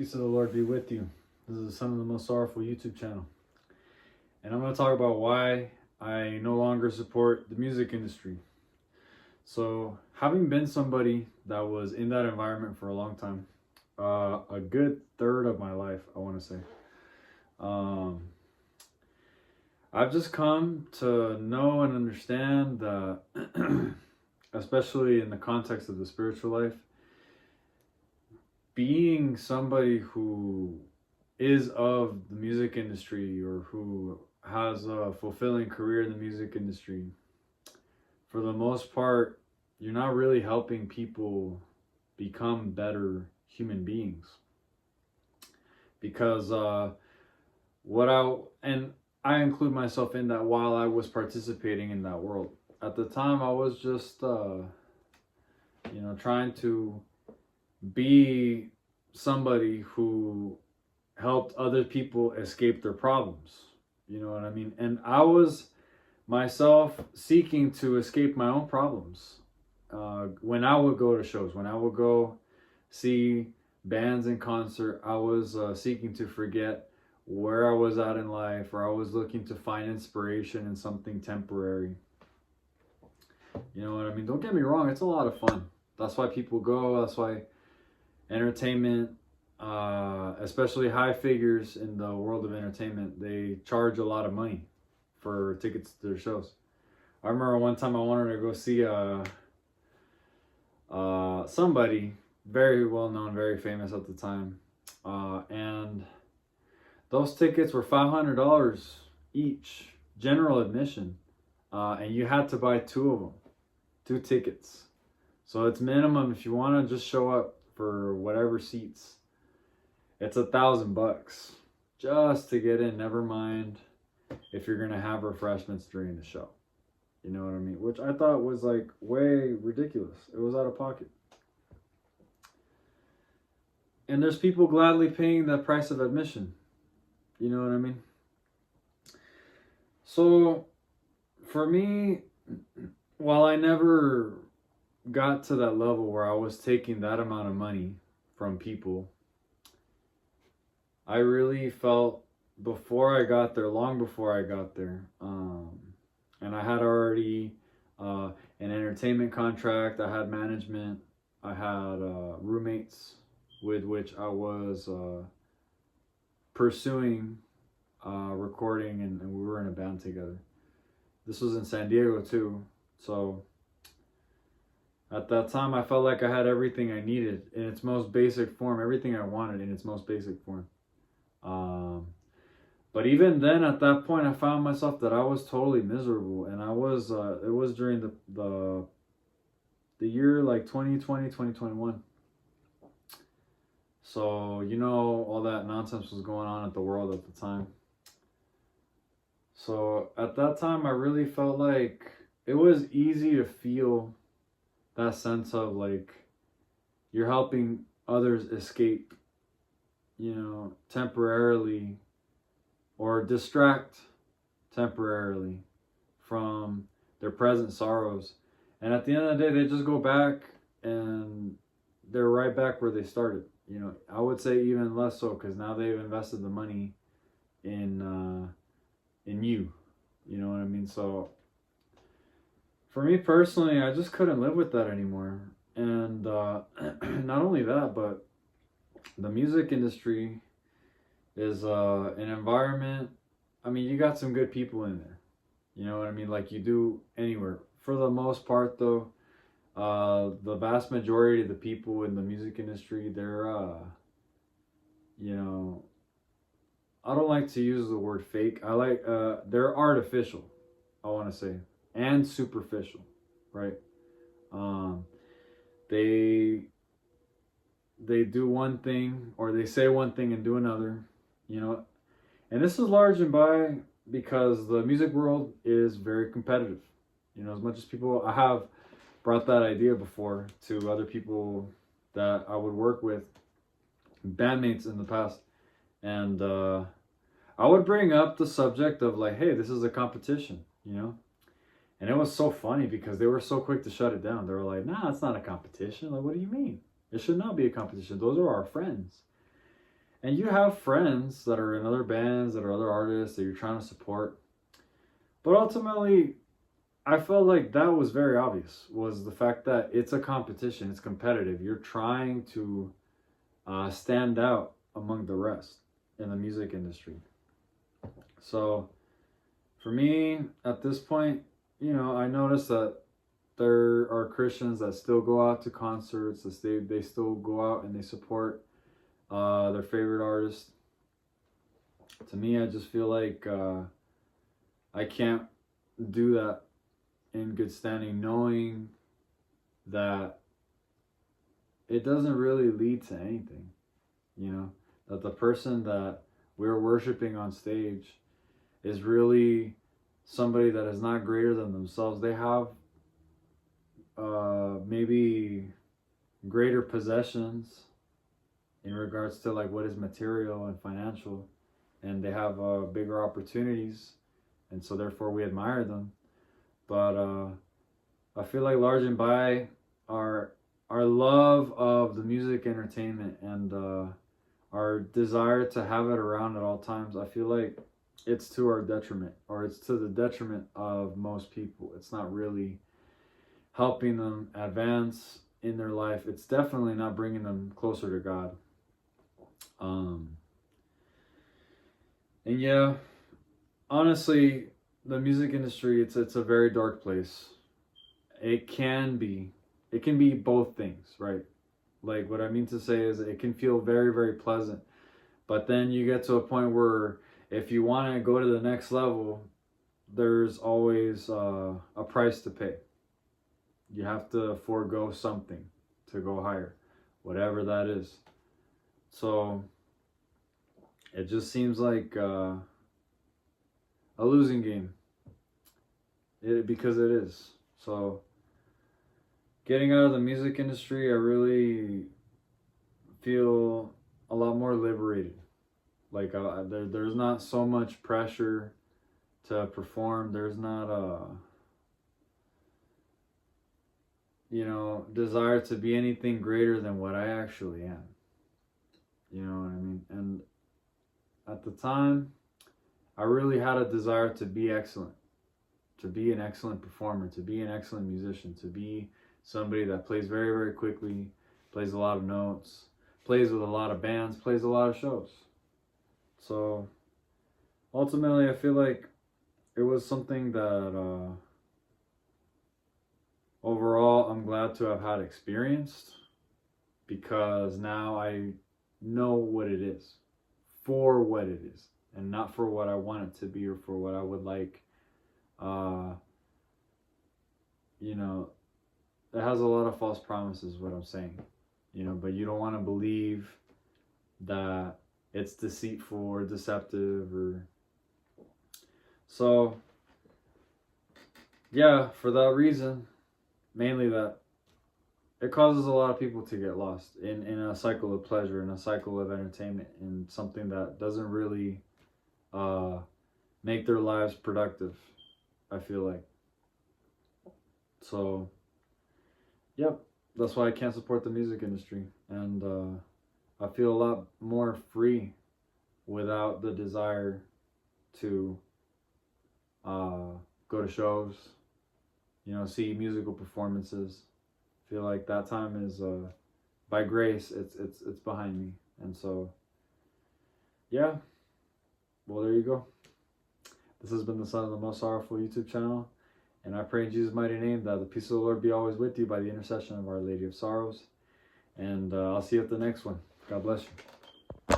Peace of the Lord be with you. This is the Son of the Most Sorrowful YouTube channel. And I'm going to talk about why I no longer support the music industry. So, having been somebody that was in that environment for a long time, a good third of my life, I want to say, I've just come to know and understand that, especially in the context of the spiritual life, being somebody who is of the music industry or who has a fulfilling career in the music industry, for the most part, you're not really helping people become better human beings. Because I include myself in that while I was participating in that world. At the time, I was just, trying to be somebody who helped other people escape their problems. You know what I mean? And I was myself seeking to escape my own problems. When I would go to shows, when I would go see bands in concert, I was seeking to forget where I was at in life, or I was looking to find inspiration in something temporary. You know what I mean? Don't get me wrong, it's a lot of fun. That's why people go. That's why entertainment, especially high figures in the world of entertainment, they charge a lot of money for tickets to their shows. I remember one time I wanted to go see somebody very well known, very famous at the time, and those tickets were $500 each, general admission, and you had to buy two tickets. So it's minimum, if you want to just show up for whatever seats, it's $1,000 just to get in. Never mind if you're gonna have refreshments during the show. You know what I mean? Which I thought was like way ridiculous. It was out of pocket. And there's people gladly paying the price of admission. You know what I mean? So for me, while I never got to that level where I was taking that amount of money from people, I really felt before I got there, long before I got there, and I had already an entertainment contract, I had management, I had roommates with which I was pursuing recording, and we were in a band together. This was in San Diego too, so at that time I felt like I had everything I needed in its most basic form, everything I wanted in its most basic form. But even then, at that point, I found myself that I was totally miserable, and I was it was during the year like 2020, 2021. So, all that nonsense was going on at the world at the time. So at that time, I really felt like it was easy to feel that sense of like you're helping others escape, temporarily, or distract temporarily from their present sorrows. And at the end of the day, they just go back and they're right back where they started. I would say even less so, because now they've invested the money in you. You know what I mean? So for me personally, I just couldn't live with that anymore. And not only that, but the music industry is an environment. I mean, you got some good people in there. You know what I mean? Like you do anywhere. For the most part, though, the vast majority of the people in the music industry, they're, I don't like to use the word fake. I like, they're artificial, I want to say, and superficial, right? They do one thing, or they say one thing and do another, and this is large and by because the music world is very competitive. As much as people, I have brought that idea before to other people that I would work with, bandmates in the past, and I would bring up the subject of like, hey, this is a competition, and it was so funny because they were so quick to shut it down. They were like, nah, it's not a competition. Like, what do you mean? It should not be a competition. Those are our friends. And you have friends that are in other bands, that are other artists that you're trying to support. But ultimately, I felt like that was very obvious, was the fact that it's a competition, it's competitive. You're trying to stand out among the rest in the music industry. So for me, at this point, I noticed that there are Christians that still go out to concerts, that they still go out and they support their favorite artist. To me, I just feel like I can't do that in good standing, knowing that it doesn't really lead to anything. That the person that we're worshiping on stage is really somebody that is not greater than themselves. They have maybe greater possessions in regards to like what is material and financial, and they have bigger opportunities, and so therefore we admire them. But I feel like large and by our love of the music entertainment and our desire to have it around at all times, I feel like it's to our detriment, or it's to the detriment of most people. It's not really helping them advance in their life. It's definitely not bringing them closer to God. And yeah, honestly, the music industry, it's a very dark place. It can be both things, right? Like, what I mean to say is it can feel very, very pleasant, but then you get to a point where if you want to go to the next level, there's always a price to pay. You have to forego something to go higher, whatever that is. So it just seems like a losing game. Because it is. So getting out of the music industry, I really feel a lot more liberated. Like there's not so much pressure to perform. There's not a desire to be anything greater than what I actually am. You know what I mean? And at the time, I really had a desire to be excellent, to be an excellent performer, to be an excellent musician, to be somebody that plays very, very quickly, plays a lot of notes, plays with a lot of bands, plays a lot of shows. So ultimately, I feel like it was something that overall I'm glad to have had experienced, because now I know what it is, for what it is, and not for what I want it to be or for what I would like. It has a lot of false promises, what I'm saying, but you don't want to believe that it's deceitful or deceptive, or so. Yeah, for that reason, mainly that, it causes a lot of people to get lost in a cycle of pleasure, in a cycle of entertainment, in something that doesn't really make their lives productive, I feel like. So yep, that's why I can't support the music industry, and I feel a lot more free without the desire to go to shows, see musical performances. Feel like that time is by grace. It's behind me, and so yeah. Well, there you go. This has been the Son of the Most Sorrowful YouTube channel, and I pray in Jesus' mighty name that the peace of the Lord be always with you by the intercession of Our Lady of Sorrows. And I'll see you at the next one. God bless you.